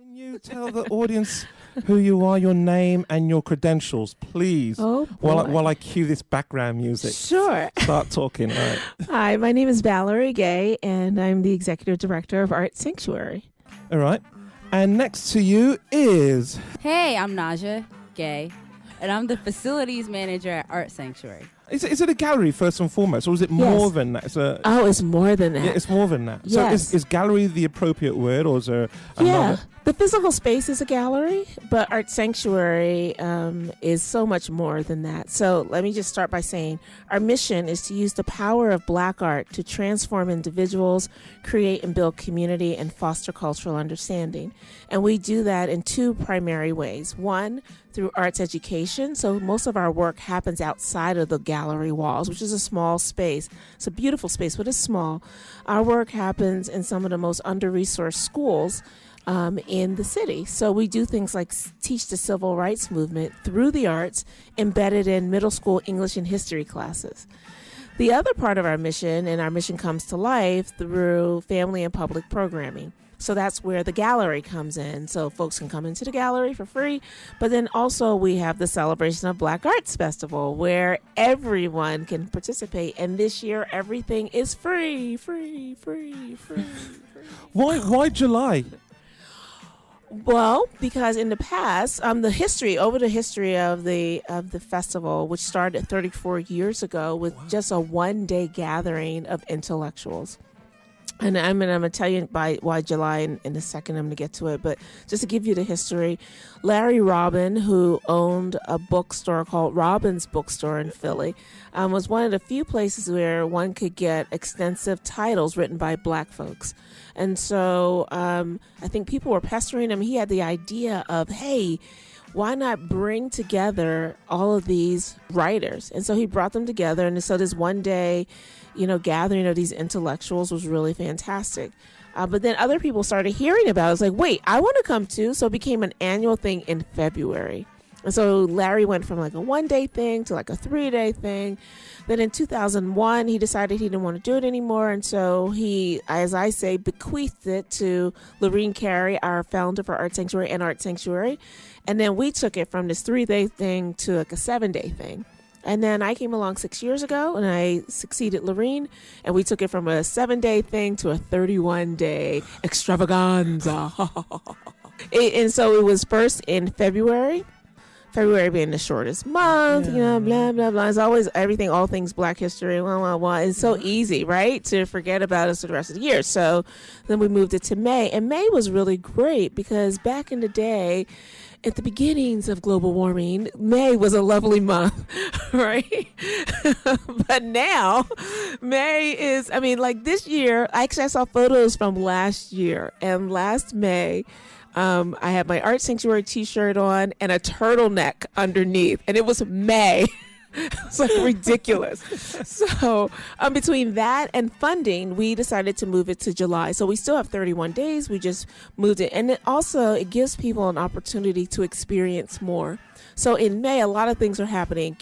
Can you tell the audience who you are, your name and your credentials, please? Oh, while I cue this background music. Sure. Start talking. All right. Hi, my name is Valerie Gay, and I'm the Executive Director of Art Sanctuary. All right. And next to you is... Hey, I'm Nasya Gay, and I'm the Facilities Manager at Art Sanctuary. Is it a gallery first and foremost, or is it more than that? It's more than that. Yeah, it's more than that. Yes. So is gallery the appropriate word, or is there another? The physical space is a gallery, but Art Sanctuary is so much more than that. So let me just start by saying our mission is to use the power of Black art to transform individuals, create and build community, and foster cultural understanding. And we do that in two primary ways. One, through arts education. So most of our work happens outside of the gallery walls, which is a small space. It's a beautiful space, but it's small. Our work happens in some of the most under-resourced schools in the city. So we do things like teach the civil rights movement through the arts embedded in middle school English and history classes. The other part of our mission, and our mission comes to life through family and public programming. So that's where the gallery comes in. So folks can come into the gallery for free. But then also we have the Celebration of Black Arts Festival where everyone can participate. And this year, everything is free. Why July? Well, because in the past, the history of the festival, which started 34 years ago, with just a one-day gathering of intellectuals. And I'm going to tell you why July in a second. I'm going to get to it. But just to give you the history, Larry Robin, who owned a bookstore called Robin's Bookstore in Philly, was one of the few places where one could get extensive titles written by Black folks. And so I think people were pestering him. He had the idea of, hey, why not bring together all of these writers? And so he brought them together. And so this one day, gathering of these intellectuals was really fantastic. But then other people started hearing about it. It's like, wait, I want to come too. So it became an annual thing in February. And so Larry went from like a one-day thing to like a 3-day thing. Then in 2001, he decided he didn't want to do it anymore. And so he, as I say, bequeathed it to Lorene Carey, our founder for Art Sanctuary and Art Sanctuary. And then we took it from this 3-day thing to like a 7-day thing. And then I came along 6 years ago and I succeeded Lorene, and we took it from a 7-day thing to a 31-day extravaganza. And so it was first in February being the shortest month, blah, blah, blah. It's always everything, all things Black history, blah, blah, blah. It's so easy, right, to forget about us for the rest of the year. So then we moved it to May. And May was really great because back in the day, at the beginnings of global warming, May was a lovely month, right? But now, May is, like this year, I saw photos from last year. And last May, I had my Art Sanctuary t-shirt on and a turtleneck underneath. And it was May. It's like ridiculous. So between that and funding, we decided to move it to July. So we still have 31 days. We just moved it. And it gives people an opportunity to experience more. So in May, a lot of things are happening.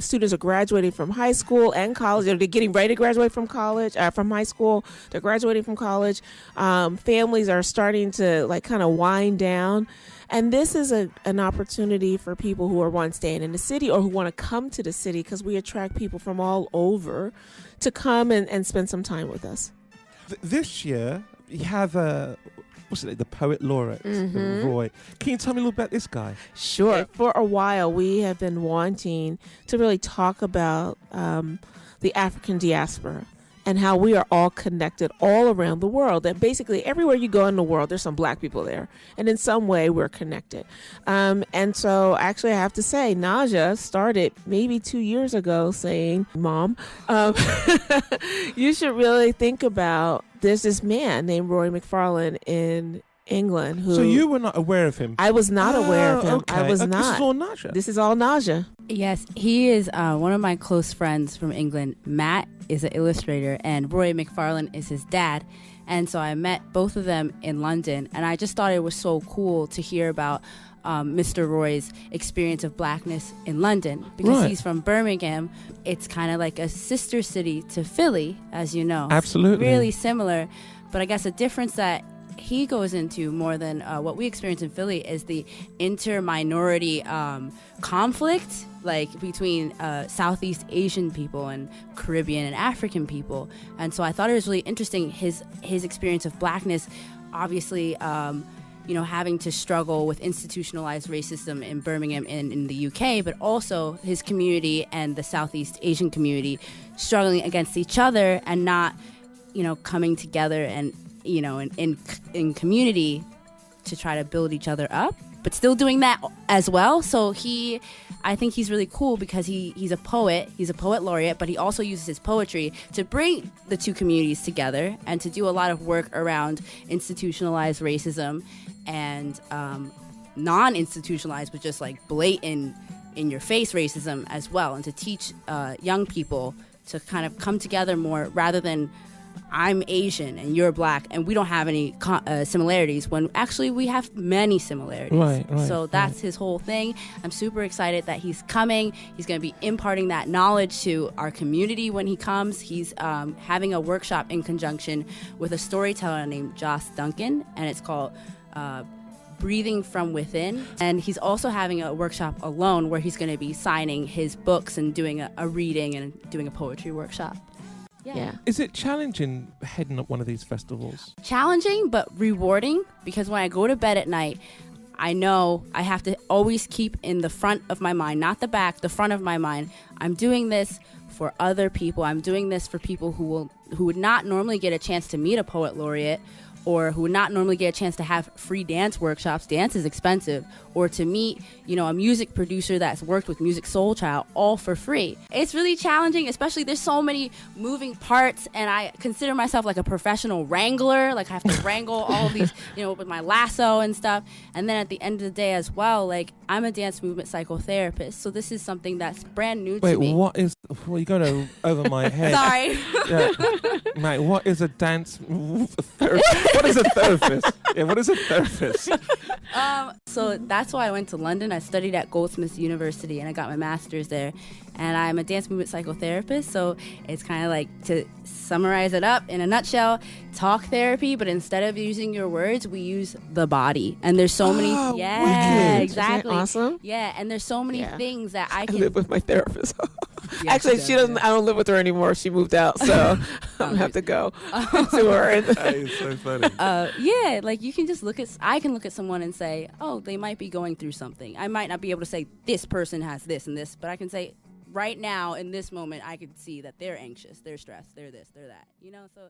Students are graduating from high school and college. They're getting ready to graduate from college, from high school. They're graduating from college. Families are starting to kind of wind down. And this is an opportunity for people who are staying in the city or who want to come to the city, because we attract people from all over to come and spend some time with us. This year, you have the poet laureate, Roy. Can you tell me a little about this guy? Sure. For a while, we have been wanting to really talk about the African diaspora and how we are all connected all around the world. That basically everywhere you go in the world, there's some Black people there. And in some way, we're connected. And so actually, I have to say, Nasya started maybe 2 years ago saying, Mom, you should really think about, there's this man named Roy McFarlane in England who... So you were not aware of him? I was not aware of him. Okay. I was not. This is all Nasya? This is all Nasya. Yes, he is one of my close friends from England. Matt is an illustrator, and Roy McFarlane is his dad. And so I met both of them in London, and I just thought it was so cool to hear about Mr. Roy's experience of Blackness in London, because he's from Birmingham. It's kind of like a sister city to Philly, as you know. Absolutely. Really similar, but I guess a difference that he goes into more than what we experience in Philly is the inter-minority conflict, like between Southeast Asian people and Caribbean and African people. And so I thought it was really interesting, his experience of blackness, obviously, having to struggle with institutionalized racism in Birmingham and in the UK, but also his community and the Southeast Asian community struggling against each other and not, coming together and, in community to try to build each other up, but still doing that as well. So I think he's really cool because he's a poet laureate, but he also uses his poetry to bring the two communities together and to do a lot of work around institutionalized racism and non-institutionalized, but just like blatant in your face racism as well, and to teach young people to kind of come together more rather than I'm Asian and you're black and we don't have any similarities, when actually we have many similarities. Right, so that's his whole thing. I'm super excited that he's coming. He's going to be imparting that knowledge to our community when he comes. He's having a workshop in conjunction with a storyteller named Joss Duncan, and it's called Breathing from Within. And he's also having a workshop alone where he's going to be signing his books and doing a reading and doing a poetry workshop. Yeah. Is it challenging heading up one of these festivals? Challenging, but rewarding, because when I go to bed at night, I know I have to always keep in the front of my mind, not the back, the front of my mind. I'm doing this for other people. I'm doing this for people who would not normally get a chance to meet a poet laureate, or who would not normally get a chance to have free dance workshops. Dance is expensive. Or to meet, a music producer that's worked with Music Soul Child, all for free. It's really challenging, especially there's so many moving parts, and I consider myself like a professional wrangler. Like I have to wrangle all of these, with my lasso and stuff. And then at the end of the day as well, like I'm a dance movement psychotherapist. So this is something that's brand new to me. Wait, what is, well, you go over my head. Sorry. Yeah. Mate, what is a dance therapist? What is a therapist? Yeah, what is a therapist? So that's why I went to London. I studied at Goldsmiths University and I got my master's there. And I'm a dance movement psychotherapist. So it's kind of like, to summarize it up in a nutshell, talk therapy, but instead of using your words, we use the body. And there's so many. Yeah, wicked. Isn't exactly. that awesome? Yeah, and there's so many things that I I can live with my therapist. Yeah, Actually, she doesn't. I don't live with her anymore. She moved out, so I'm gonna have to go to her. That is so funny. Yeah, like you can just I can look at someone and say, oh, they might be going through something. I might not be able to say this person has this and this, but I can say right now in this moment, I can see that they're anxious, they're stressed, they're this, they're that, So